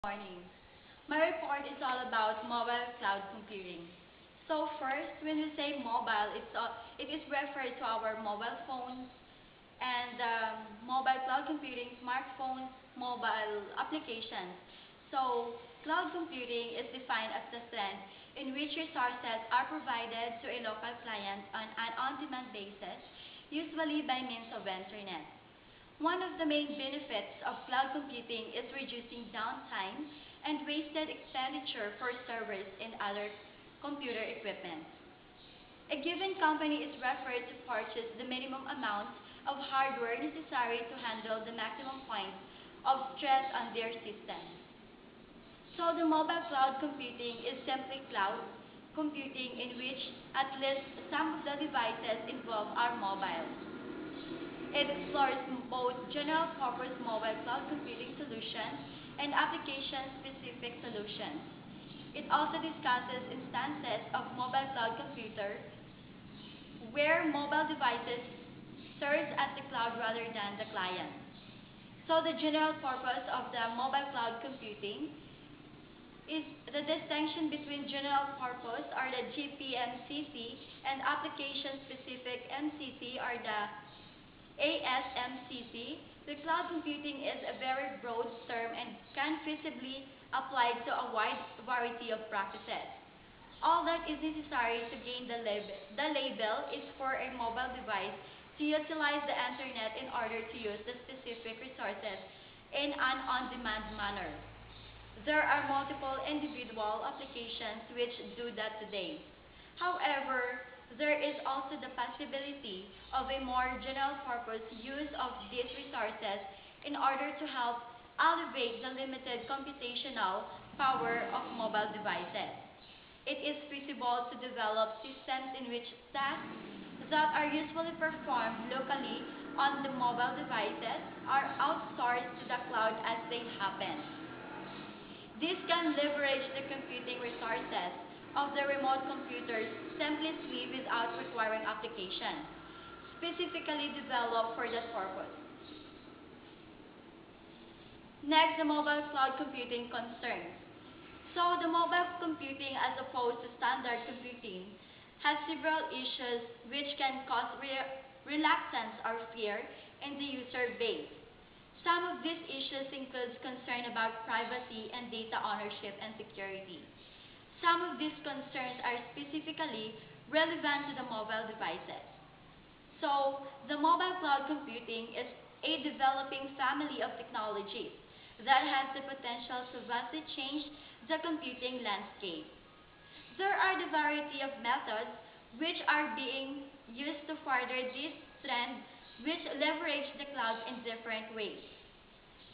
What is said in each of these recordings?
Morning. My report is all about mobile cloud computing. So first, when we say mobile, it is referred to our mobile phones and mobile cloud computing, smartphones, mobile applications. So cloud computing is defined as the trend in which resources are provided to a local client on an on-demand basis, usually by means of internet. One of the main benefits of cloud computing is reducing downtime and wasted expenditure for servers and other computer equipment. A given company is required to purchase the minimum amount of hardware necessary to handle the maximum points of stress on their system. So the mobile cloud computing is simply cloud computing in which at least some of the devices involved are mobile. It explores both general-purpose mobile cloud computing solutions and application-specific solutions. It also discusses instances of mobile cloud computer where mobile devices serves as the cloud rather than the client. So the general purpose of the mobile cloud computing is the distinction between general purpose or the GPMCC and application-specific MCC or the ASMCC. The cloud computing is a very broad term and can feasibly apply to a wide variety of practices. All that is necessary to gain the label is for a mobile device to utilize the internet in order to use the specific resources in an on-demand manner. There are multiple individual applications which do that today. However, there is also the possibility of a more general purpose use of these resources in order to help alleviate the limited computational power of mobile devices. It is feasible to develop systems in which tasks that are usually performed locally on the mobile devices are outsourced to the cloud as they happen. This can leverage the computing resources of the remote computers seamlessly without requiring applications specifically developed for that purpose. Next, the mobile cloud computing concerns. So the mobile computing as opposed to standard computing has several issues which can cause reluctance or fear in the user base. Some of these issues include concern about privacy and data ownership and security. Some of these concerns are specifically relevant to the mobile devices. So, the mobile cloud computing is a developing family of technologies that has the potential to vastly change the computing landscape. There are the variety of methods which are being used to further this trend which leverage the cloud in different ways.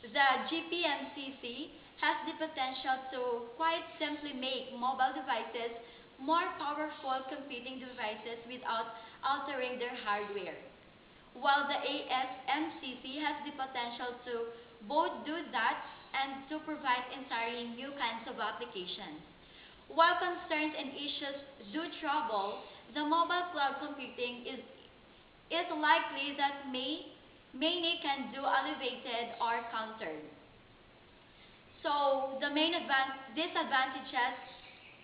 The GPMCC has the potential to quite simply make mobile devices more powerful computing devices without altering their hardware, while the ASMCC has the potential to both do that and to provide entirely new kinds of applications. While concerns and issues do trouble, the mobile cloud computing is likely that many can do alleviated or countered. So the main disadvantages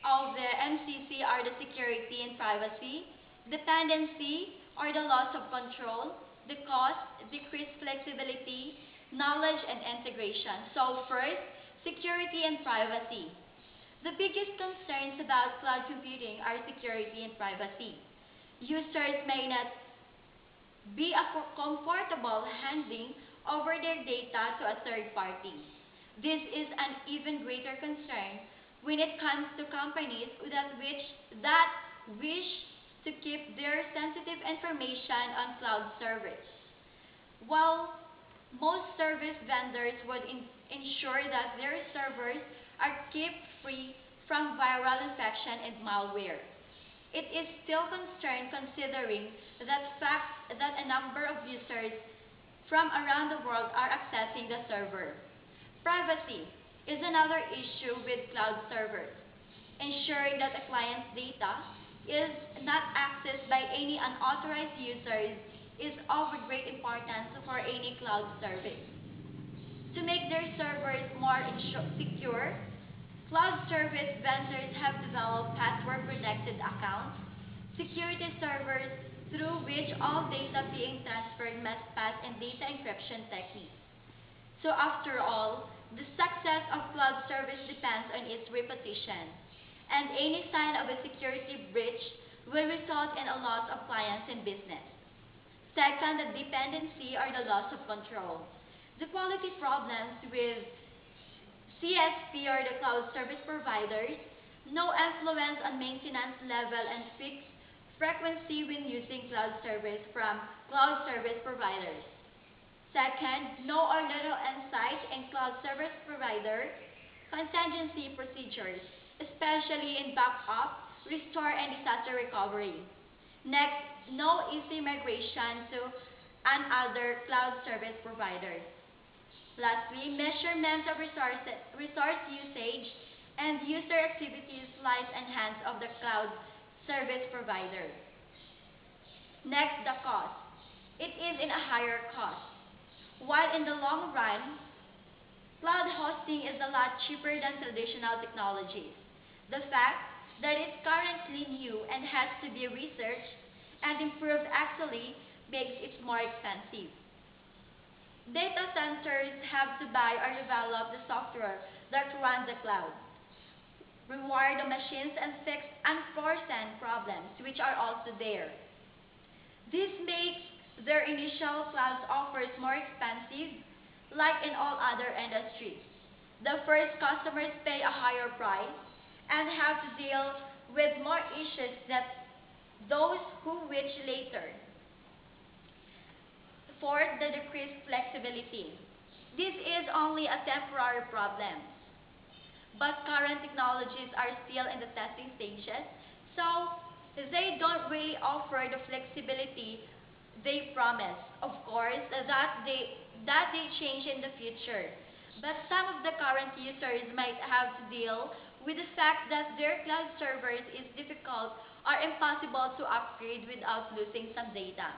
of the MCC are the security and privacy, dependency or the loss of control, the cost, decreased flexibility, knowledge and integration. So first, security and privacy. The biggest concerns about cloud computing are security and privacy. Users may not be comfortable handing over their data to a third party. This is an even greater concern when it comes to companies that wish to keep their sensitive information on cloud servers. While most service vendors would ensure that their servers are kept free from viral infection and malware, it is still concerned considering that fact that a number of users from around the world are accessing the server. Privacy is another issue with cloud servers. Ensuring that a client's data is not accessed by any unauthorized users is of great importance for any cloud service. To make their servers more secure, cloud service vendors have developed password-protected accounts, security servers through which all data being transferred must pass in data encryption techniques. So after all, the success of cloud service depends on its reputation, and any sign of a security breach will result in a loss of clients in business. Second, the dependency or the loss of control. The quality problems with CSP or the cloud service providers, no influence on maintenance level and fixed frequency when using cloud service from cloud service providers. Second, no or little insight in cloud service provider contingency procedures, especially in backup, restore, and disaster recovery. Next, no easy migration to another cloud service provider. Lastly, measurement of resource usage and user activities lies in hands of the cloud service provider. Next, the cost. It is in a higher cost. While in the long run, cloud hosting is a lot cheaper than traditional technologies. The fact that it's currently new and has to be researched and improved actually makes it more expensive. Data centers have to buy or develop the software that runs the cloud, rewire the machines, and fix unforeseen problems, which are also there. This makes their initial cloud offers more expensive, like in all other industries. The first customers pay a higher price and have to deal with more issues than those who which later. Fourth, the decreased flexibility. This is only a temporary problem, but current technologies are still in the testing stages, so they don't really offer the flexibility they promise. Of course, that they change in the future, but some of the current users might have to deal with the fact that their cloud servers is difficult or impossible to upgrade without losing some data.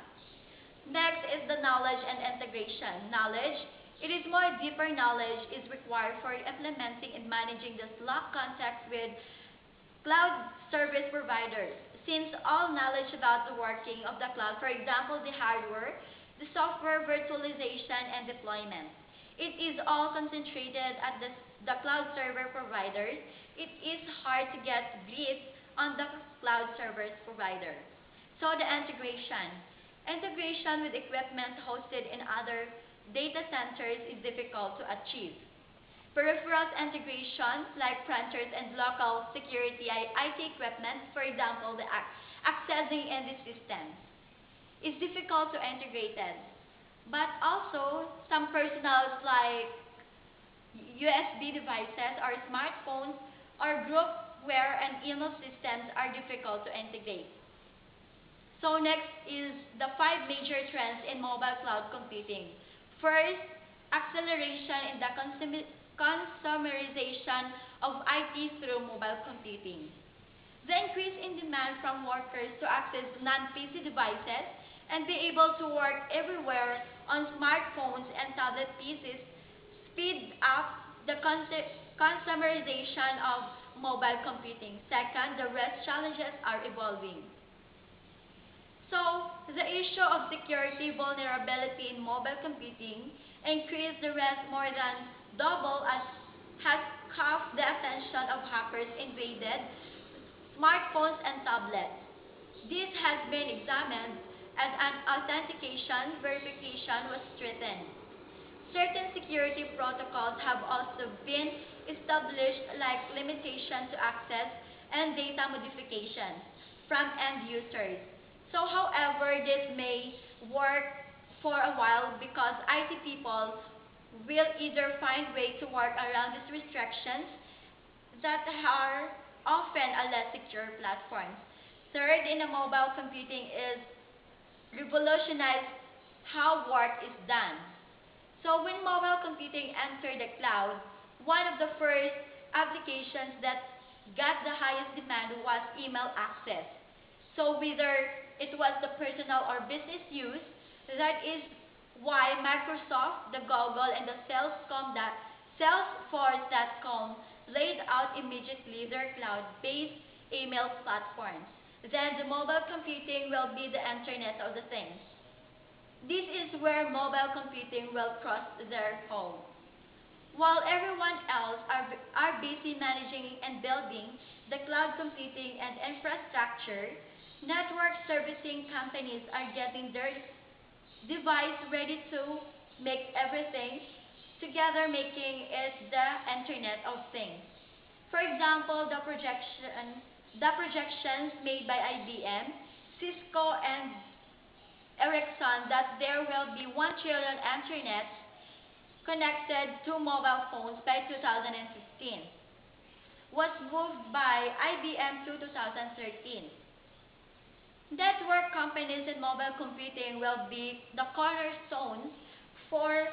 Next is the knowledge and integration. Knowledge. It is more deeper knowledge is required for implementing and managing the Slack contact with cloud service providers. Since all knowledge about the working of the cloud, for example, the hardware, the software virtualization and deployment, it is all concentrated at the cloud server providers. It is hard to get grip on the cloud service provider. So the integration. Integration with equipment hosted in other data centers is difficult to achieve. Peripherals integration, like printers and local security IT equipment, for example, the accessing in the systems, is difficult to integrate it. But also, some personals like USB devices or smartphones or groupware and email systems are difficult to integrate. So next is the 5 major trends in mobile cloud computing. First, acceleration in the consumerization of IT through mobile computing. The increase in demand from workers to access non-PC devices and be able to work everywhere on smartphones and tablet PCs speed up the consumerization of mobile computing. Second, the rest challenges are evolving. So, the issue of security vulnerability in mobile computing increased the risk more than double as has caught the attention of hackers invaded smartphones and tablets. This has been examined as an authentication verification was strengthened. Certain security protocols have also been established like limitation to access and data modifications from end users. So however, this may work for a while because IT people will either find ways to work around these restrictions that are often a less secure platforms. Third, in the mobile computing is revolutionize how work is done. So when mobile computing entered the cloud, one of the first applications that got the highest demand was email access. So whether it was the personal or business use, that is why Microsoft, the Google, and the Salesforce.com laid out immediately their cloud-based email platforms. Then the mobile computing will be the Internet of the Things. This is where mobile computing will cross their home. While everyone else are busy managing and building the cloud computing and infrastructure, network servicing companies are getting their device ready to make everything together, making it the Internet of Things. For example, the projections made by IBM, Cisco, and Ericsson that there will be 1 trillion Internet connected to mobile phones by 2015 was moved by IBM to 2013. Network companies and mobile computing will be the cornerstones for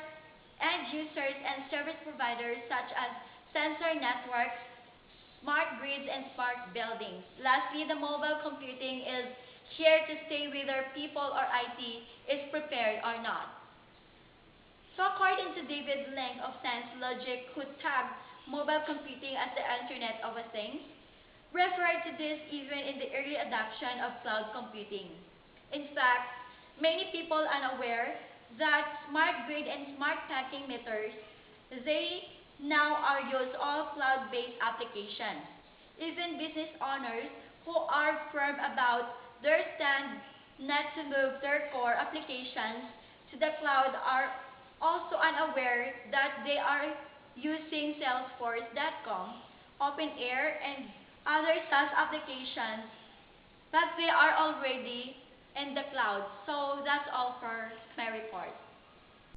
end users and service providers such as sensor networks, smart grids, and smart buildings. Lastly, the mobile computing is here to stay whether people or IT is prepared or not. So according to David Link of Sense Logic, who tagged mobile computing as the Internet of Things, referred to this even in the early adoption of cloud computing. In fact, many people unaware that smart grid and smart packing meters, they now are used all cloud-based applications. Even business owners who are firm about their stand not to move their core applications to the cloud are also unaware that they are using Salesforce.com, OpenAir, and other SaaS applications, but they are already in the cloud. So that's all for my report.